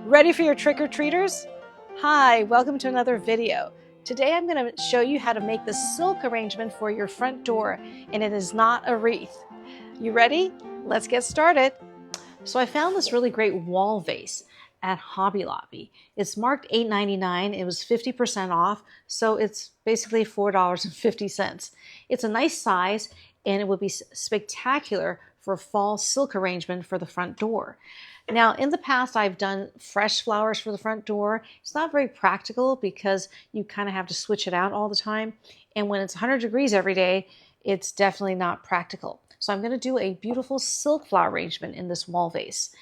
Ready for your trick-or-treaters? Hi, welcome to another video. Today I'm going to show you how to make the silk arrangement for your front door, and it is not a wreath. You ready? Let's get started. So I found this really great wall vase at Hobby Lobby. It's marked $8.99. It was 50% off, so it's basically $4.50. It's a nice size, and it would be spectacular for a fall silk arrangement for the front door. Now, in the past, I've done fresh flowers for the front door. It's not very practical because you kind of have to switch it out all the time. And when it's 100 degrees every day, it's definitely not practical. So I'm going to do a beautiful silk flower arrangement in this wall vase.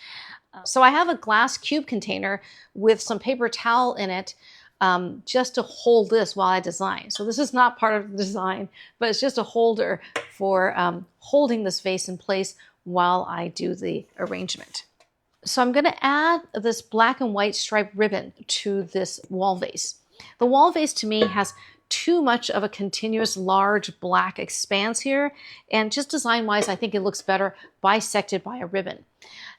So I have a glass cube container with some paper towel in it just to hold this while I design. So this is not part of the design, but it's just a holder for holding this vase in place while I do the arrangement. So I'm going to add this black and white striped ribbon to this wall vase. The wall vase to me has too much of a continuous large black expanse here, and just design wise I think it looks better bisected by a ribbon.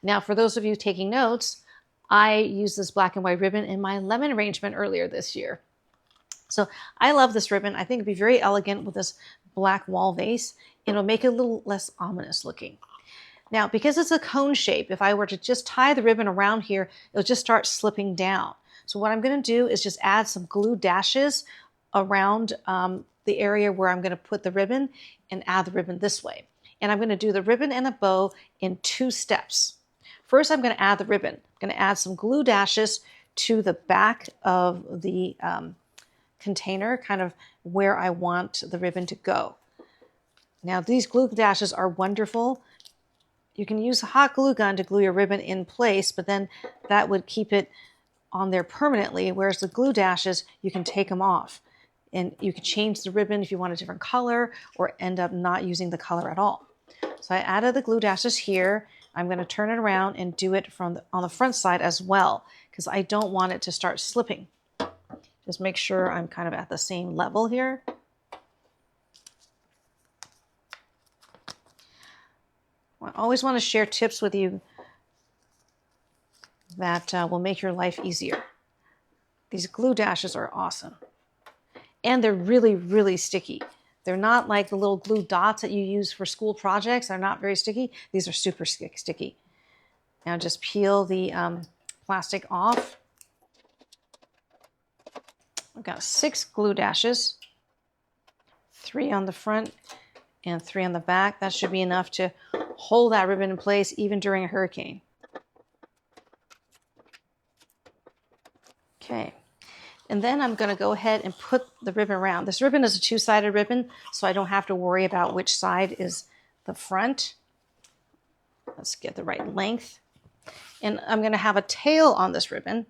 Now for those of you taking notes, I used this black and white ribbon in my lemon arrangement earlier this year. So I love this ribbon. I think it'd be very elegant with this black wall vase. It'll make it a little less ominous looking. Now, because it's a cone shape, if I were to just tie the ribbon around here, it'll just start slipping down. So what I'm going to do is just add some glue dashes around the area where I'm going to put the ribbon and add the ribbon this way. And I'm going to do the ribbon and the bow in 2 steps. First, I'm going to add the ribbon. I'm going to add some glue dashes to the back of the container, kind of where I want the ribbon to go. Now, these glue dashes are wonderful. You can use a hot glue gun to glue your ribbon in place, but then that would keep it on there permanently, whereas the glue dashes, you can take them off. And you can change the ribbon if you want a different color or end up not using the color at all. So I added the glue dashes here. I'm going to turn it around and do it on the front side as well, because I don't want it to start slipping. Just make sure I'm kind of at the same level here. I always want to share tips with you that will make your life easier. These glue dashes are awesome. And they're really, really sticky. They're not like the little glue dots that you use for school projects. They're not very sticky. These are super sticky. Now just peel the plastic off. I've got 6 glue dashes, 3 on the front and 3 on the back. That should be enough to hold that ribbon in place even during a hurricane. Okay, and then I'm going to go ahead and put the ribbon around. This ribbon is a 2-sided ribbon, so I don't have to worry about which side is the front. Let's get the right length. And I'm going to have a tail on this ribbon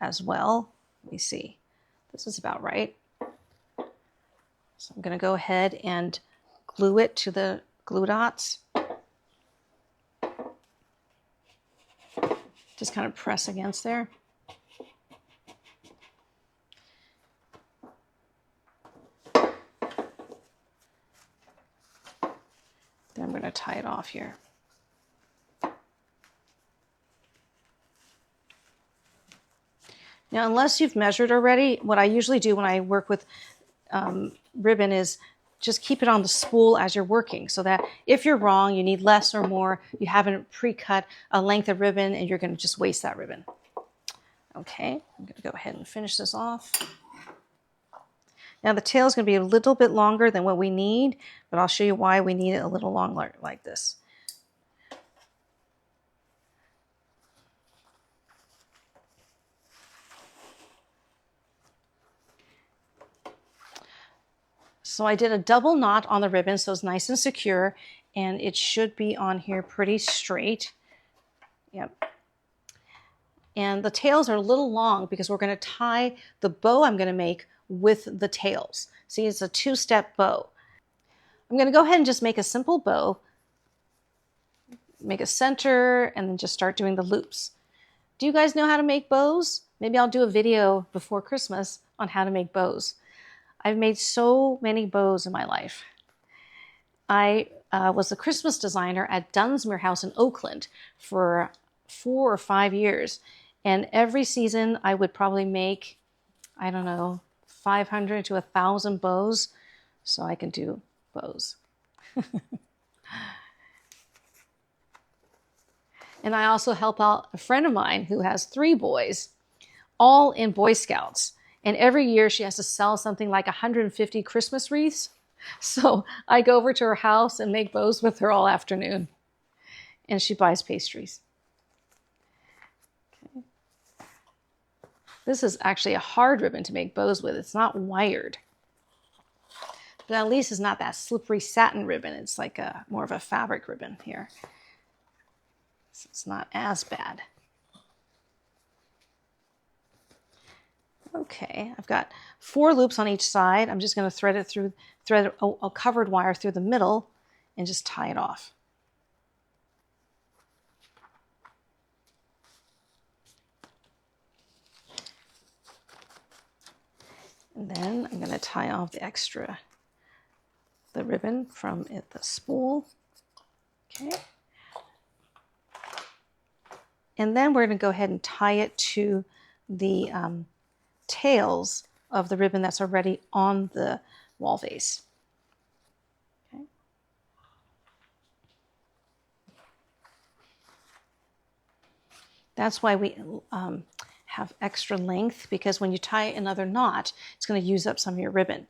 as well. Let me see. This is about right. So I'm going to go ahead and glue it to the glue dots. Just kind of press against there. Then I'm going to tie it off here. Now, unless you've measured already, what I usually do when I work with ribbon is just keep it on the spool as you're working, so that if you're wrong, you need less or more, you haven't pre-cut a length of ribbon and you're going to just waste that ribbon. Okay, I'm going to go ahead and finish this off. Now the tail is going to be a little bit longer than what we need, but I'll show you why we need it a little longer like this. So I did a double knot on the ribbon so it's nice and secure, and it should be on here pretty straight. Yep. And the tails are a little long because we're going to tie the bow I'm going to make with the tails. See, it's a 2-step bow. I'm going to go ahead and just make a simple bow, make a center, and then just start doing the loops. Do you guys know how to make bows? Maybe I'll do a video before Christmas on how to make bows. I've made so many bows in my life. I was a Christmas designer at Dunsmuir House in Oakland for 4 or 5 years. And every season I would probably make, I don't know, 500 to 1,000 bows. So I can do bows. And I also help out a friend of mine who has 3 boys, all in Boy Scouts. And every year she has to sell something like 150 Christmas wreaths. So I go over to her house and make bows with her all afternoon. And she buys pastries. Okay. This is actually a hard ribbon to make bows with. It's not wired. But at least it's not that slippery satin ribbon. It's like more of a fabric ribbon here. So it's not as bad. Okay, I've got 4 loops on each side. I'm just going to thread a covered wire through the middle and just tie it off. And then I'm going to tie off the ribbon from the spool. Okay. And then we're going to go ahead and tie it to the tails of the ribbon that's already on the wall vase. Okay. That's why we have extra length, because when you tie another knot, it's going to use up some of your ribbon.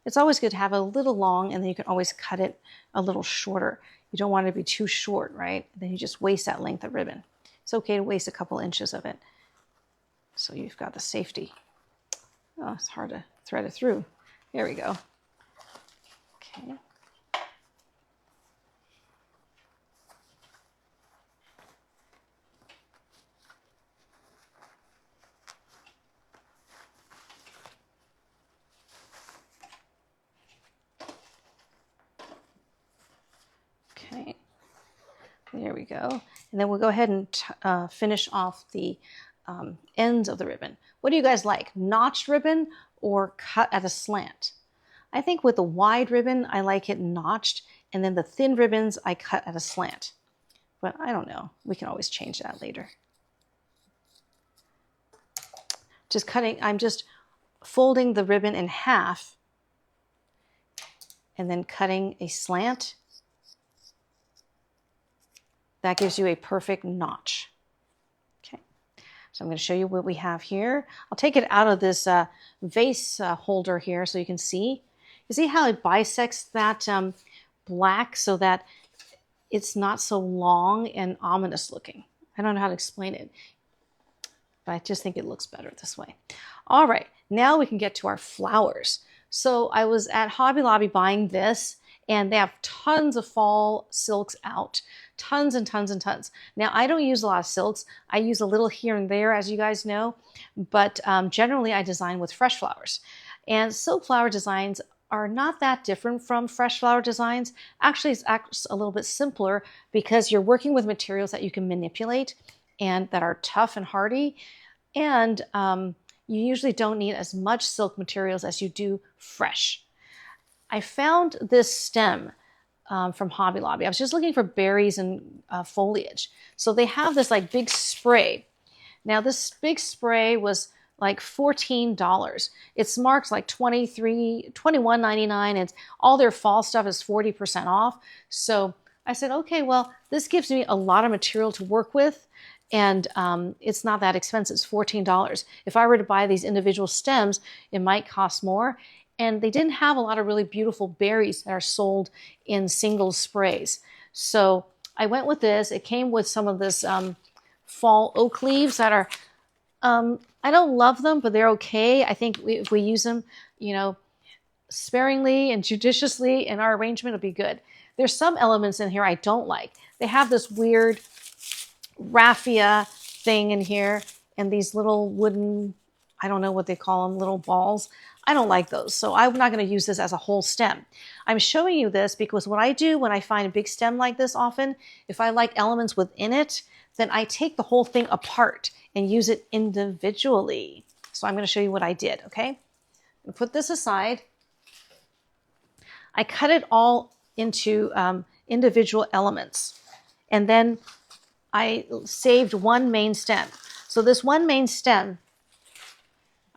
It's always good to have a little long, and then you can always cut it a little shorter. You don't want it to be too short, right? Then you just waste that length of ribbon. It's okay to waste a couple inches of it. So you've got the safety. Oh, it's hard to thread it through. There we go. Okay. Okay. There we go. And then we'll go ahead and finish off the ends of the ribbon. What do you guys like? Notched ribbon or cut at a slant? I think with the wide ribbon, I like it notched, and then the thin ribbons, I cut at a slant. But I don't know. We can always change that later. I'm just folding the ribbon in half and then cutting a slant. That gives you a perfect notch. Okay, so I'm going to show you what we have here. I'll take it out of this vase holder here so you can see. You see how it bisects that black so that it's not so long and ominous looking. I don't know how to explain it, but I just think it looks better this way. All right, now we can get to our flowers. So I was at Hobby Lobby buying this, and they have tons of fall silks out. Tons and tons and tons. Now, I don't use a lot of silks. I use a little here and there, as you guys know, but generally I design with fresh flowers. And silk flower designs are not that different from fresh flower designs. Actually, it's a little bit simpler because you're working with materials that you can manipulate and that are tough and hardy. And you usually don't need as much silk materials as you do fresh. I found this stem from Hobby Lobby. I was just looking for berries and foliage. So they have this like big spray. Now this big spray was like $14. It's marked like $21.99. It's all their fall stuff is 40% off. So I said, okay, well, this gives me a lot of material to work with, and it's not that expensive. It's $14. If I were to buy these individual stems, it might cost more. And they didn't have a lot of really beautiful berries that are sold in single sprays. So I went with this. It came with some of this fall oak leaves that are, I don't love them, but they're okay. I think if we use them, sparingly and judiciously in our arrangement, it'll be good. There's some elements in here I don't like. They have this weird raffia thing in here and these little wooden, I don't know what they call them, little balls. I don't like those, so I'm not going to use this as a whole stem. I'm showing you this because what I do when I find a big stem like this often, if I like elements within it, then I take the whole thing apart and use it individually. So I'm going to show you what I did, okay? I'll put this aside. I cut it all into individual elements, and then I saved one main stem. So this one main stem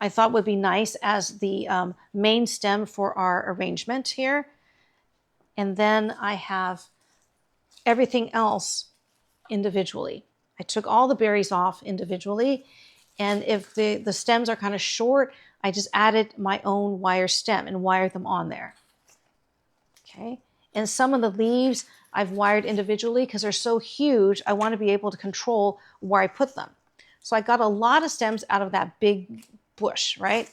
I thought would be nice as the main stem for our arrangement here. And then I have everything else individually. I took all the berries off individually. And if the stems are kind of short, I just added my own wire stem and wired them on there. Okay. And some of the leaves I've wired individually because they're so huge, I want to be able to control where I put them. So I got a lot of stems out of that big bush, right?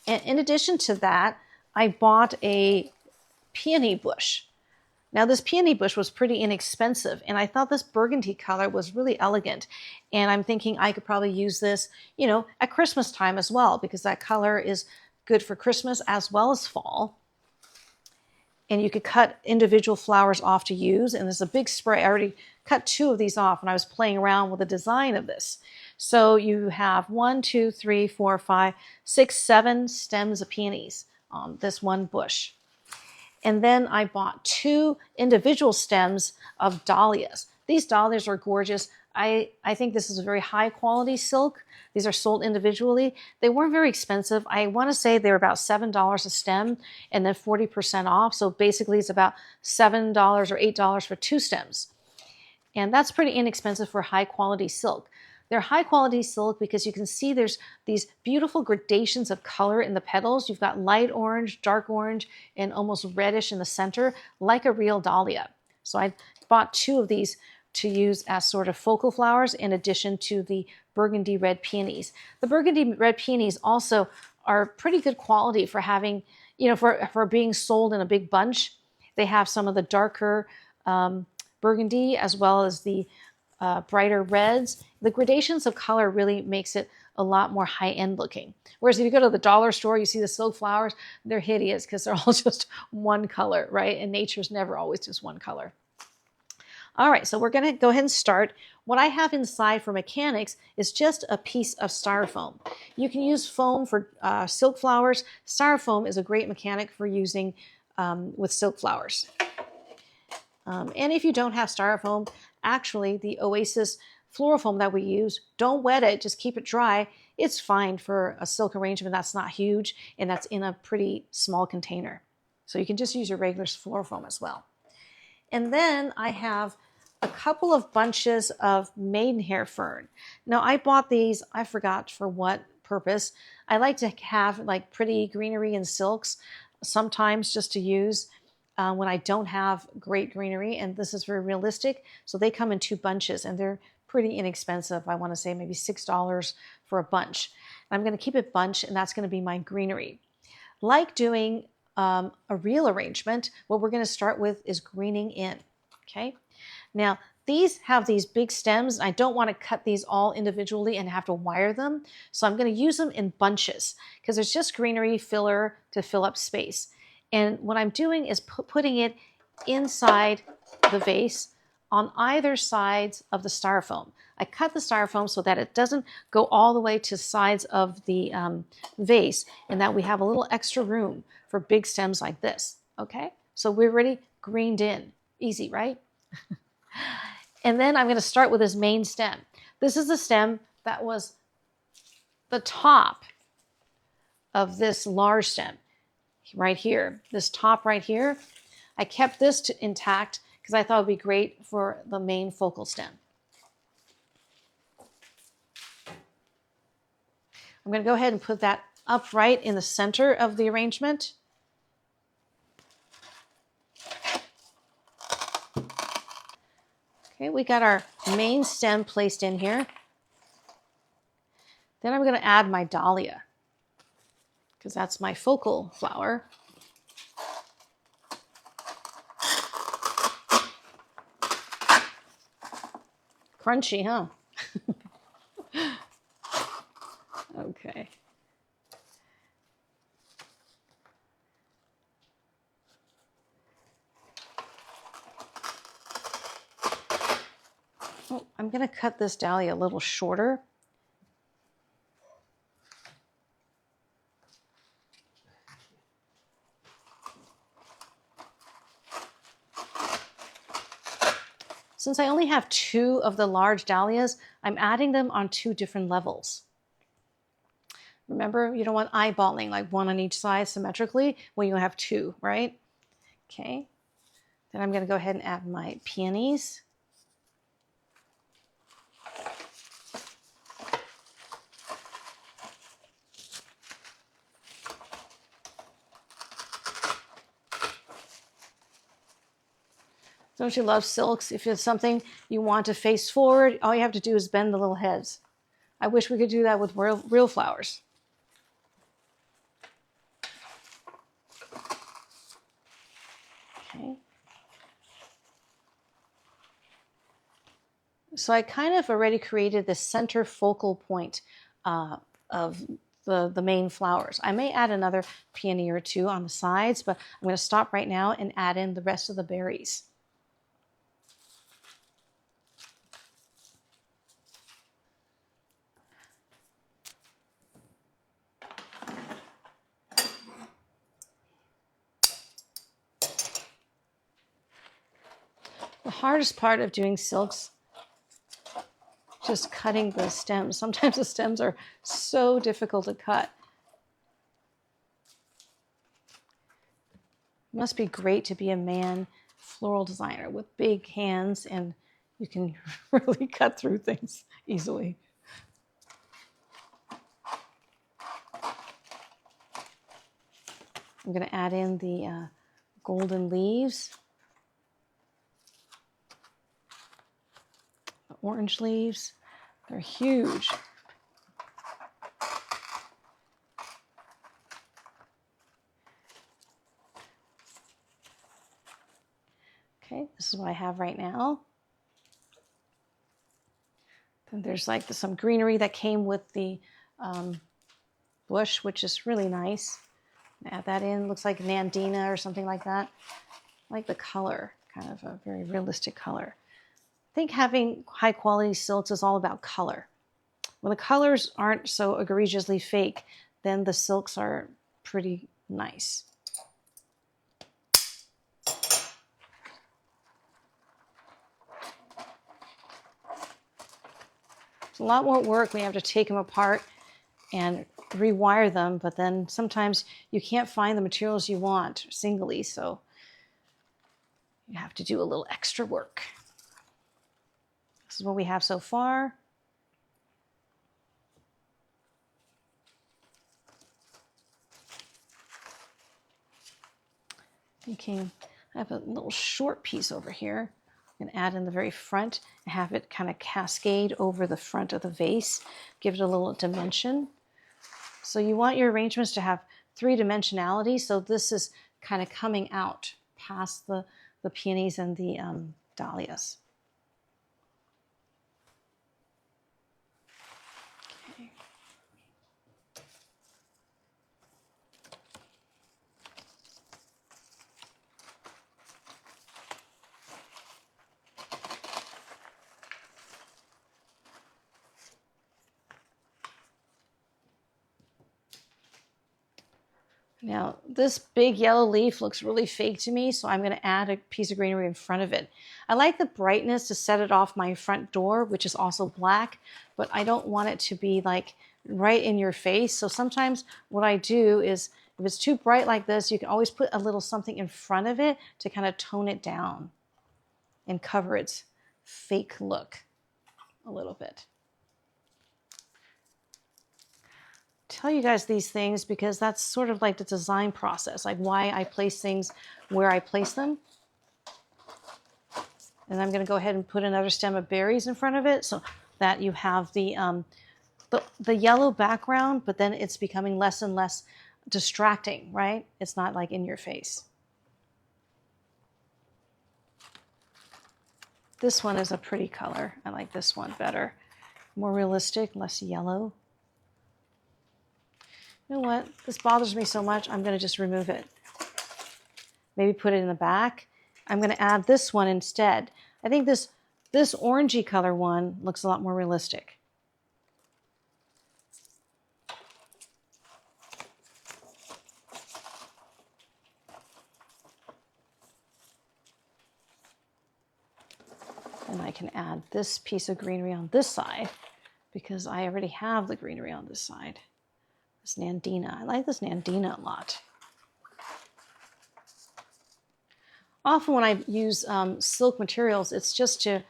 And in addition to that, I bought a peony bush. Now this peony bush was pretty inexpensive, and I thought this burgundy color was really elegant. And I'm thinking I could probably use this, you know, at Christmas time as well, because that color is good for Christmas as well as fall. And you could cut individual flowers off to use. And there's a big spray. I already cut 2 of these off when I was playing around with the design of this. So you have 1, 2, 3, 4, 5, 6, 7 stems of peonies on this one bush. And then I bought 2 individual stems of dahlias. These dahlias are gorgeous. I think this is a very high quality silk. These are sold individually. They weren't very expensive. I want to say they were about $7 a stem and then 40% off. So basically it's about $7 or $8 for 2 stems. And that's pretty inexpensive for high quality silk. They're high quality silk because you can see there's these beautiful gradations of color in the petals. You've got light orange, dark orange, and almost reddish in the center, like a real dahlia. So I bought 2 of these to use as sort of focal flowers in addition to the burgundy red peonies. The burgundy red peonies also are pretty good quality for having, you know, for being sold in a big bunch. They have some of the darker burgundy as well as the brighter reds. The gradations of color really makes it a lot more high-end looking. Whereas if you go to the dollar store, you see the silk flowers, they're hideous because they're all just one color, right? And nature's never always just one color. All right, so we're going to go ahead and start. What I have inside for mechanics is just a piece of styrofoam. You can use foam for silk flowers. Styrofoam is a great mechanic for using with silk flowers. And if you don't have styrofoam, actually the Oasis floral foam that we use, don't wet it, just keep it dry. It's fine for a silk arrangement that's not huge and that's in a pretty small container. So you can just use your regular floral foam as well. And then I have a couple of bunches of maidenhair fern. Now I bought these, I forgot for what purpose. I like to have like pretty greenery and silks sometimes just to use when I don't have great greenery, and this is very realistic. So they come in 2 bunches and they're pretty inexpensive. I want to say maybe $6 for a bunch. And I'm going to keep it bunch, and that's going to be my greenery. Like doing a real arrangement, what we're going to start with is greening in. Okay. Now these have these big stems. I don't want to cut these all individually and have to wire them. So I'm going to use them in bunches because it's just greenery filler to fill up space. And what I'm doing is putting it inside the vase on either sides of the styrofoam. I cut the styrofoam so that it doesn't go all the way to sides of the vase, and that we have a little extra room for big stems like this. Okay, so we're already greened in. Easy, right? And then I'm going to start with this main stem. This is the stem that was the top of this large stem right here. This top right here, I kept this intact because I thought it would be great for the main focal stem. I'm going to go ahead and put that upright in the center of the arrangement. Okay, we got our main stem placed in here. Then I'm going to add my dahlia because that's my focal flower. Crunchy, huh? Okay. Oh, I'm going to cut this dahlia a little shorter. Since I only have 2 of the large dahlias, I'm adding them on 2 different levels. Remember, you don't want eyeballing, like 1 on each side symmetrically when you have 2, right? Okay. Then I'm going to go ahead and add my peonies. Don't you love silks? If it's something you want to face forward, all you have to do is bend the little heads. I wish we could do that with real flowers. Okay. So I kind of already created the center focal point of the main flowers. I may add another peony or 2 on the sides, but I'm going to stop right now and add in the rest of the berries. The hardest part of doing silks, just cutting the stems. Sometimes the stems are so difficult to cut. It must be great to be a man floral designer with big hands, and you can really cut through things easily. I'm going to add in the golden leaves, the orange leaves. They're huge. Okay, this is what I have right now. Then there's like some greenery that came with the bush, which is really nice. Add that in. Looks like Nandina or something like that. I like the color, kind of a very realistic color. I think having high quality silks is all about color. When the colors aren't so egregiously fake, then the silks are pretty nice. It's a lot more work when you have to take them apart and rewire them, but then sometimes you can't find the materials you want singly, so you have to do a little extra work. This is what we have so far. Okay, I have a little short piece over here. I'm going to add in the very front and have it kind of cascade over the front of the vase, give it a little dimension. So you want your arrangements to have 3-dimensionality, so this is kind of coming out past the peonies and the dahlias. Okay. Now, this big yellow leaf looks really fake to me, so I'm going to add a piece of greenery in front of it. I like the brightness to set it off my front door, which is also black, but I don't want it to be like right in your face. So sometimes what I do is, if it's too bright like this, you can always put a little something in front of it to kind of tone it down and cover its fake look a little bit. Tell you guys these things because that's sort of like the design process, like why I place things where I place them. And I'm going to go ahead and put another stem of berries in front of it so that you have the yellow background, but then it's becoming less and less distracting, right? It's not like in your face. This one is a pretty color. I like this one better. More realistic, less yellow. You know what? This bothers me so much, I'm going to just remove it. Maybe put it in the back. I'm going to add this one instead. I think this orangey color one looks a lot more realistic. And can add this piece of greenery on this side because I already have the greenery on this side. This Nandina. I like this Nandina a lot. Often when I use silk materials, it's just to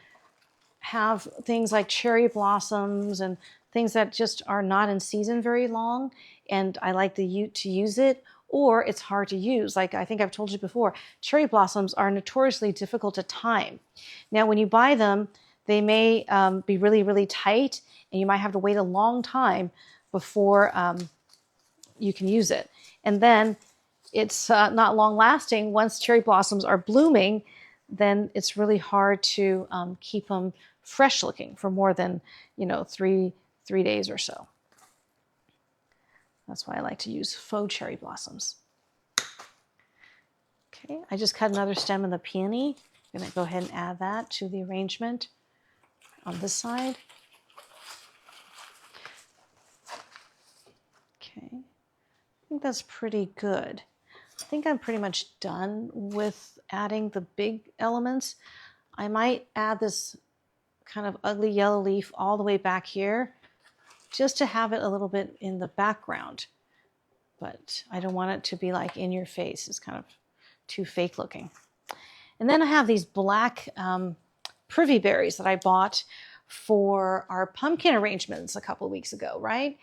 have things like cherry blossoms and things that just are not in season very long, and I like to use it, or it's hard to use. Like I think I've told you before, cherry blossoms are notoriously difficult to time. Now when you buy them, they may be really, really tight, and you might have to wait a long time before you can use it. And then it's not long lasting. Once cherry blossoms are blooming, then it's really hard to keep them fresh looking for more than, you know, three days or so. That's why I like to use faux cherry blossoms. Okay, I just cut another stem of the peony. I'm going to go ahead and add that to the arrangement on this side. Okay, I think that's pretty good. I think I'm pretty much done with adding the big elements. I might add this kind of ugly yellow leaf all the way back here just to have it a little bit in the background. But I don't want it to be like in your face. It's kind of too fake looking. And then I have these black privy berries that I bought for our pumpkin arrangements a couple of weeks ago, right?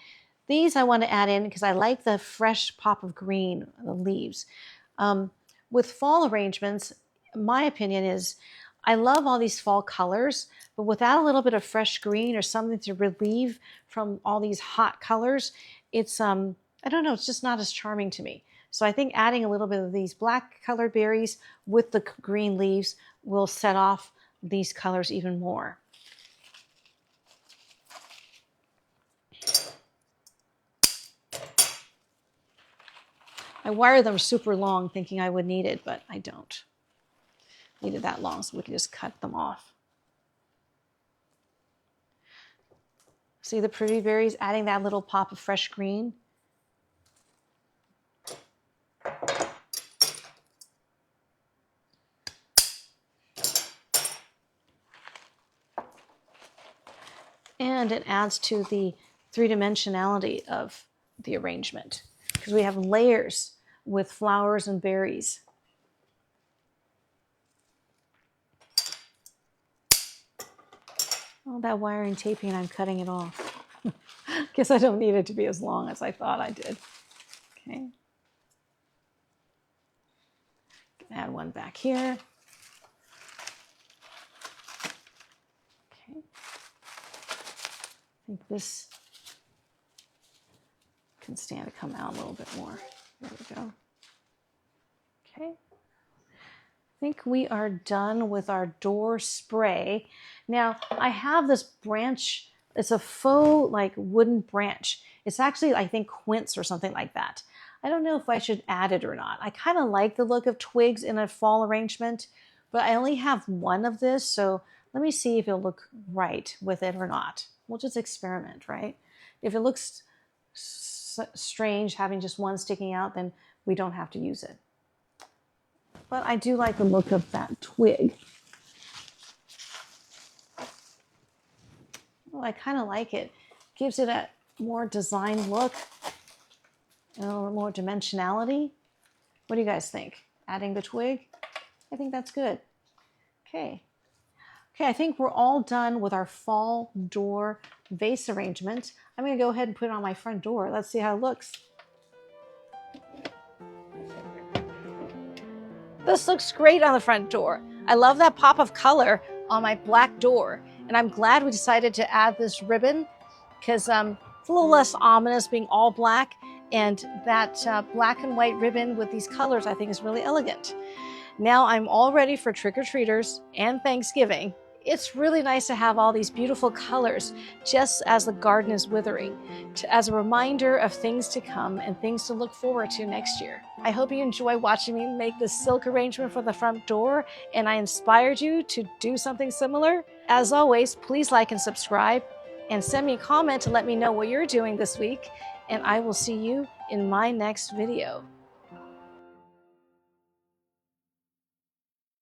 These I want to add in because I like the fresh pop of green, the leaves. With fall arrangements, my opinion is I love all these fall colors, but without a little bit of fresh green or something to relieve from all these hot colors, it's, I don't know, it's just not as charming to me. So I think adding a little bit of these black colored berries with the green leaves will set off these colors even more. I wired them super long thinking I would need it, but I don't need it that long, so we can just cut them off. See the pretty berries adding that little pop of fresh green? And it adds to the three-dimensionality of the arrangement because we have layers with flowers and berries. All that wiring taping, I'm cutting it off. Guess I don't need it to be as long as I thought I did. Okay. Add one back here. Okay. I think this can stand to come out a little bit more. There we go. Okay. I think we are done with our door spray. Now, I have this branch. It's a faux, like, wooden branch. It's actually, I think, quince or something like that. I don't know if I should add it or not. I kind of like the look of twigs in a fall arrangement, but I only have one of this, so let me see if it'll look right with it or not. We'll just experiment, right? If it looks strange having just one sticking out, then we don't have to use it. But I do like the look of that twig. Oh, I kind of like it. Gives it a more design look, a little more dimensionality. What do you guys think? Adding the twig? I think that's good. Okay. Okay, I think we're all done with our fall door vase arrangement. I'm going to go ahead and put it on my front door. Let's see how it looks. This looks great on the front door. I love that pop of color on my black door. And I'm glad we decided to add this ribbon because it's a little less ominous being all black. And that black and white ribbon with these colors I think is really elegant. Now I'm all ready for trick-or-treaters and Thanksgiving. It's really nice to have all these beautiful colors just as the garden is withering, as a reminder of things to come and things to look forward to next year. I hope you enjoy watching me make this silk arrangement for the front door and I inspired you to do something similar. As always, please like and subscribe and send me a comment to let me know what you're doing this week, and I will see you in my next video.